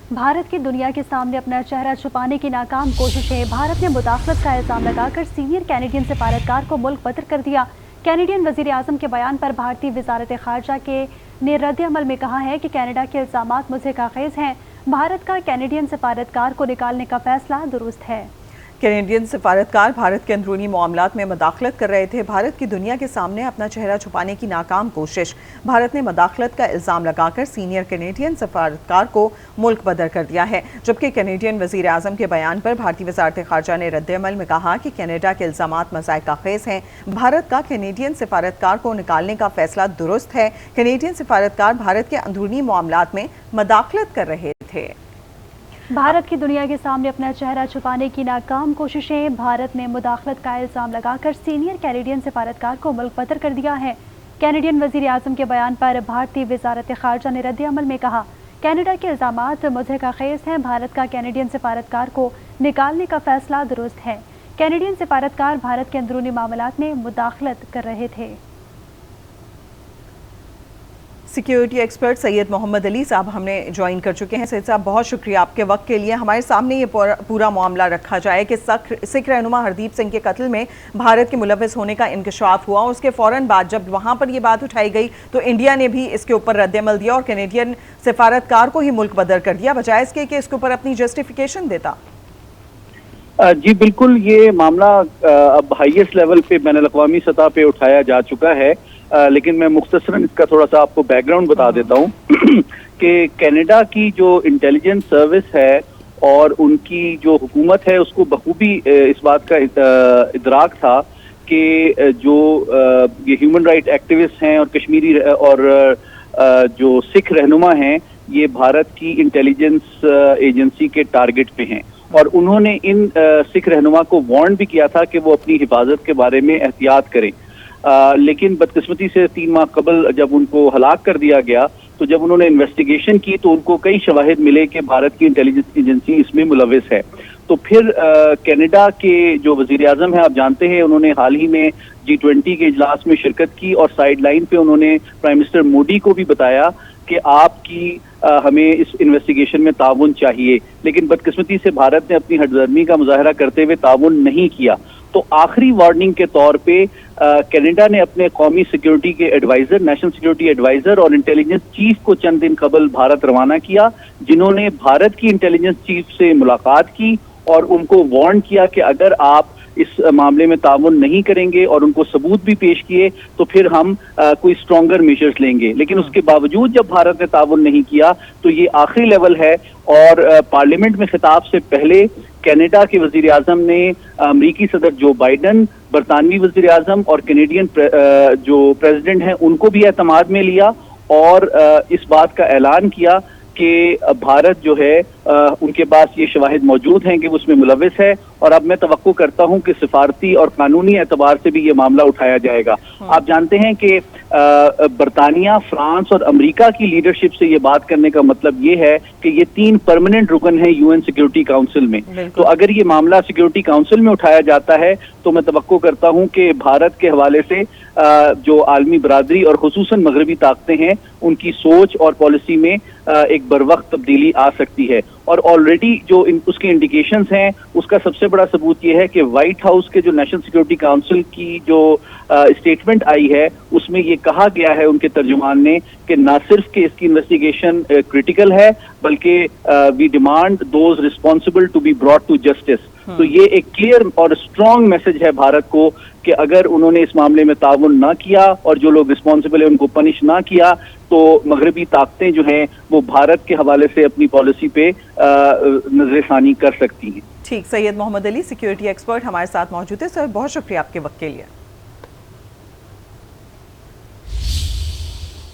भारत की दुनिया के सामने अपना चेहरा छुपाने की नाकाम कोशिशें। भारत ने मुदाखलत का इल्जाम लगाकर सीनियर कैनेडियन सफारतकार को मुल्क बदर कर दिया। कैनेडियन वजीर आजम के बयान पर भारतीय वजारत खारजा ने रद्द अमल में कहा है कि कनाडा के इल्जामात मुज़हिर हैं। भारत का कैनेडियन सफारतकार को निकालने का फैसला दुरुस्त है। कैनेडियन सफारतकार भारत के अंदरूनी मामलात में मदाखलत कर रहे थे। भारत की दुनिया के सामने अपना चेहरा छुपाने की नाकाम कोशिश। भारत ने मदाखलत का इल्ज़ाम लगाकर सीनियर कैनेडियन सफारतकार को मुल्क बदर कर दिया है। जबकि कैनेडियन वज़ीर आज़म के बयान पर भारतीय वज़ारत ख़ारजा ने रद्द अमल में कहा कि कनाडा के इल्ज़ामात मज़ाक़ हैं। भारत का कैनेडियन सफारतकार को निकालने का फैसला दुरुस्त है। कैनेडियन सफारतकार भारत के अंदरूनी मामलात में मदाखलत कर रहे थे। भारत की दुनिया के सामने अपना चेहरा छुपाने की नाकाम कोशिशें। भारत ने मुदाखलत का इल्ज़ाम लगाकर सीनियर कैनेडियन सफारतकार को मुल्क बदर कर दिया है। कैनेडियन वज़ीर आज़म के बयान पर भारतीय वज़ारत ख़ारजा ने रद्द अमल में कहा, कनाडा के इल्ज़ामात मुज़हिर हैं। भारत का कैनेडियन सफारतकार को निकालने का फैसला दुरुस्त है। कैनेडियन सफारतकार भारत के अंदरूनी मामलात में मुदाखलत कर रहे थे। सिक्योरिटी एक्सपर्ट सैयद मोहम्मद अली साहब हमने ज्वाइन कर चुके हैं। सैयद साहब, बहुत शुक्रिया आपके वक्त के लिए। हमारे सामने ये पूरा मामला रखा जाए कि सिख रहनुमा हरदीप सिंह के कत्ल में भारत के मुलव्वस होने का इंकशाफ हुआ। उसके फ़ौरन बाद जब वहाँ पर ये बात उठाई गई तो इंडिया ने भी इसके ऊपर रद्द-ए-अमल दिया और कैनेडियन सफारतकार को ही मुल्क बदर कर दिया, बजाय इसके कि इसके ऊपर अपनी जस्टिफिकेशन देता। जी बिल्कुल, ये मामला अब हाईएस्ट लेवल पे बैनुल-अक़वामी सतह पे उठाया जा चुका है। लेकिन मैं मुख्तसरन इसका थोड़ा सा आपको बैकग्राउंड बता देता हूँ कि कनाडा की जो इंटेलिजेंस सर्विस है और उनकी जो हुकूमत है उसको बखूबी इस बात का इदराक था कि जो ये ह्यूमन राइट एक्टिविस्ट हैं और कश्मीरी और जो सिख रहनुमा हैं, ये भारत की इंटेलिजेंस एजेंसी के टारगेट पे हैं। और उन्होंने इन सिख रहनुमा को वार्न भी किया था कि वो अपनी हिफाजत के बारे में एहतियात करें। लेकिन बदकिस्मती से 3 माह कबल जब उनको हलाक कर दिया गया तो जब उन्होंने इन्वेस्टिगेशन की तो उनको कई शवाहिद मिले कि भारत की इंटेलिजेंस एजेंसी इसमें मुलव्वस है। तो फिर कनाडा के जो वजीर आजम हैं, आप जानते हैं, उन्होंने हाल ही में G20 के इजलास में शिरकत की और साइड लाइन पे उन्होंने प्राइम मिनिस्टर मोदी को भी बताया कि आपकी हमें इस इन्वेस्टिगेशन में ताउन चाहिए। लेकिन बदकिस्मती से भारत ने अपनी हटदर्मी का मुजाहरा करते हुए ताउन नहीं किया। तो आखिरी वार्निंग के तौर पे कनाडा ने अपने कौमी सिक्योरिटी के एडवाइजर, नेशनल सिक्योरिटी एडवाइजर और इंटेलिजेंस चीफ को चंद दिन कबल भारत रवाना किया, जिन्होंने भारत की इंटेलिजेंस चीफ से मुलाकात की और उनको वार्न किया कि अगर आप इस मामले में ताउन नहीं करेंगे और उनको सबूत भी पेश किए तो फिर हम कोई स्ट्रॉन्गर मेजर्स लेंगे। लेकिन उसके बावजूद जब भारत ने ताउन नहीं किया तो ये आखिरी लेवल है। और पार्लियामेंट में खिताब से पहले कनाडा के वजीर आजम ने अमरीकी सदर जो बाइडन, बरतानवी वजीर आजम और कैनेडियन जो प्रेसिडेंट हैं उनको भी एतमाद में लिया और इस बात का ऐलान किया कि भारत जो है उनके पास ये शवाहिद मौजूद हैं कि वो उसमें मुलव्वस है। और अब मैं तवक्को करता हूं कि सिफारती और कानूनी एतबार से भी ये मामला उठाया जाएगा। आप जानते हैं कि बरतानिया, फ्रांस और अमेरिका की लीडरशिप से ये बात करने का मतलब ये है कि ये 3 परमानेंट रुकन हैं यूएन सिक्योरिटी काउंसिल में। तो अगर ये मामला सिक्योरिटी काउंसिल में उठाया जाता है तो मैं तवक्को करता हूं कि भारत के हवाले से जो आलमी बरादरी और खुसूसन मगरबी ताकतें हैं उनकी सोच और पॉलिसी में एक बरवक्त तब्दीली आ सकती है। और ऑलरेडी जो उसके इंडिकेशंस हैं उसका सबसे बड़ा सबूत ये है कि व्हाइट हाउस के जो नेशनल सिक्योरिटी काउंसिल की जो स्टेटमेंट आई है उसमें ये कहा गया है उनके तर्जुमान ने कि न सिर्फ कि इसकी इन्वेस्टिगेशन क्रिटिकल है बल्कि we demand those responsible to be brought to justice. तो ये एक क्लियर और स्ट्रॉन्ग मैसेज है भारत को कि अगर उन्होंने इस मामले में ताउन ना किया और जो लोग रिस्पॉन्सिबल है उनको पनिश ना किया तो मगरबी ताकतें जो हैं वो भारत के हवाले से अपनी पॉलिसी पे नजरसानी कर सकती हैं। ठीक, सैयद मोहम्मद अली सिक्योरिटी एक्सपर्ट हमारे साथ मौजूद है। सर, बहुत शुक्रिया आपके वक्त के लिए।